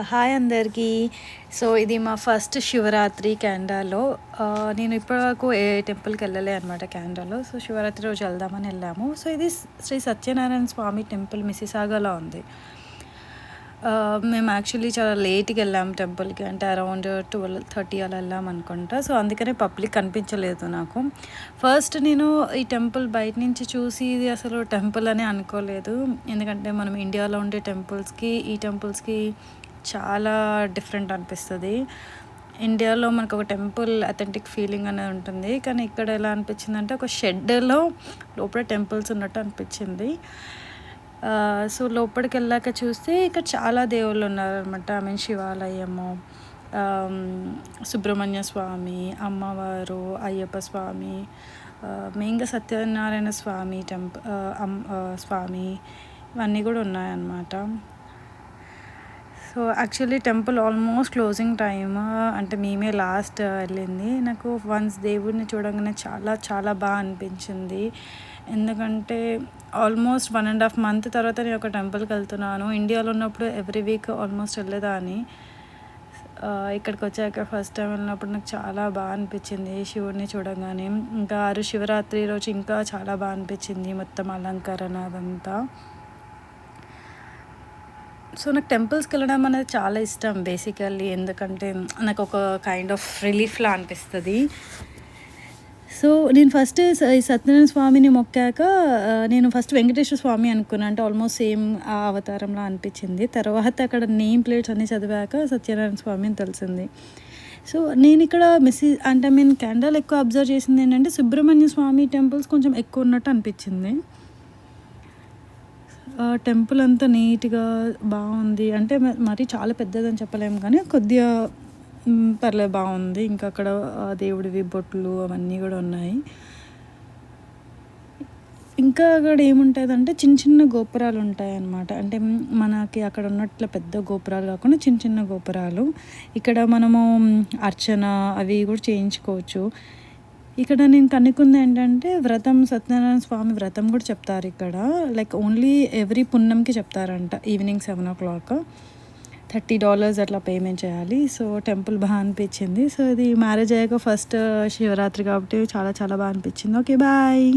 Hi అందరికీ. So ఇది మా ఫస్ట్ శివరాత్రి క్యాండాలో. నేను ఇప్పటివరకు ఏ టెంపుల్కి వెళ్ళలే అనమాట క్యాండాలో. సో శివరాత్రి రోజు వెళ్దామని వెళ్ళాము. సో ఇది శ్రీ సత్యనారాయణ స్వామి టెంపుల్ మిసిసాగాలో ఉంది. మేము యాక్చువల్లీ చాలా లేట్కి వెళ్ళాము టెంపుల్కి, అంటే అరౌండ్ 12:30 అలా వెళ్ళాం అనుకుంటా. సో అందుకనే పబ్లిక్ కనిపించలేదు నాకు. ఫస్ట్ నేను ఈ టెంపుల్ బయట నుంచి చూసి ఇది అసలు టెంపుల్ అని అనుకోలేదు, ఎందుకంటే మనం ఇండియాలో ఉండే టెంపుల్స్కి ఈ టెంపుల్స్కి చాలా డిఫరెంట్ అనిపిస్తుంది. ఇండియాలో మనకు ఒక టెంపుల్ అథెంటిక్ ఫీలింగ్ అనేది ఉంటుంది, కానీ ఇక్కడ ఎలా అనిపించింది అంటే ఒక షెడ్లో లోపల టెంపుల్స్ ఉన్నట్టు అనిపించింది. సో లోపలికి వెళ్ళాక చూస్తే ఇక్కడ చాలా దేవుళ్ళు ఉన్నారనమాట. శివాలయము, సుబ్రహ్మణ్య స్వామి, అమ్మవారు, అయ్యప్ప స్వామి, మెయిన్గా సత్యనారాయణ స్వామి స్వామి ఇవన్నీ కూడా ఉన్నాయన్నమాట. So actually temple almost closing time, అంటే మేమే లాస్ట్ వెళ్ళింది. నాకు వన్స్ దేవుడిని చూడగానే చాలా చాలా బాగా అనిపించింది, ఎందుకంటే ఆల్మోస్ట్ 1.5 month తర్వాత నేను ఒక టెంపుల్కి వెళ్తున్నాను. ఇండియాలో ఉన్నప్పుడు ఎవ్రీ వీక్ ఆల్మోస్ట్ వెళ్ళేదాన్ని. ఇక్కడికి వచ్చాక ఫస్ట్ టైం వెళ్ళినప్పుడు నాకు చాలా బాగా అనిపించింది శివుడిని చూడగానే. ఇంకా శివరాత్రి రోజు ఇంకా చాలా బాగా అనిపించింది, మొత్తం అలంకరణ అదంతా. సో నాకు టెంపుల్స్కి వెళ్ళడం అనేది చాలా ఇష్టం బేసికల్లీ, ఎందుకంటే నాకు ఒక కైండ్ ఆఫ్ రిలీఫ్లా అనిపిస్తుంది. సో నేను ఫస్ట్ సత్యనారాయణ స్వామిని మొక్కాక నేను ఫస్ట్ వెంకటేశ్వర స్వామి అనుకున్నాను, అంటే ఆల్మోస్ట్ సేమ్ ఆ అవతారంలా అనిపించింది. తర్వాత అక్కడ నేమ్ ప్లేట్స్ అన్నీ చదివాక సత్యనారాయణ స్వామి అని తెలిసింది. సో నేను ఇక్కడ క్యాండల్ ఎక్కువ అబ్జర్వ్ చేసింది ఏంటంటే సుబ్రహ్మణ్య స్వామి టెంపుల్స్ కొంచెం ఎక్కువ ఉన్నట్టు అనిపించింది. టెంపుల్ అంతా నీట్గా బాగుంది, అంటే మరీ చాలా పెద్దదని చెప్పలేము కానీ కొద్దిగా పర్లేదు బాగుంది. ఇంకా అక్కడ దేవుడివి బొట్లు అవన్నీ కూడా ఉన్నాయి. ఇంకా అక్కడ ఏముంటుందంటే చిన్న చిన్న గోపురాలు ఉంటాయి అన్నమాట. అంటే మనకి అక్కడ ఉన్నట్ల పెద్ద గోపురాలు కాకుండా చిన్న చిన్న గోపురాలు. ఇక్కడ మనము అర్చన అవి కూడా చేయించుకోవచ్చు. ఇక్కడ నేను కనుక్కుంది ఏంటంటే సత్యనారాయణ స్వామి వ్రతం కూడా చెప్తారు ఇక్కడ. లైక్ ఓన్లీ ఎవ్రీ పున్నంకి చెప్తారంట. ఈవినింగ్ 7 o'clock $30 అట్లా పేమెంట్ చేయాలి. సో టెంపుల్ బాగా అనిపించింది. సో ఇది మ్యారేజ్ అయ్యాక ఫస్ట్ శివరాత్రి కాబట్టి చాలా చాలా బాగా అనిపించింది. Okay bye.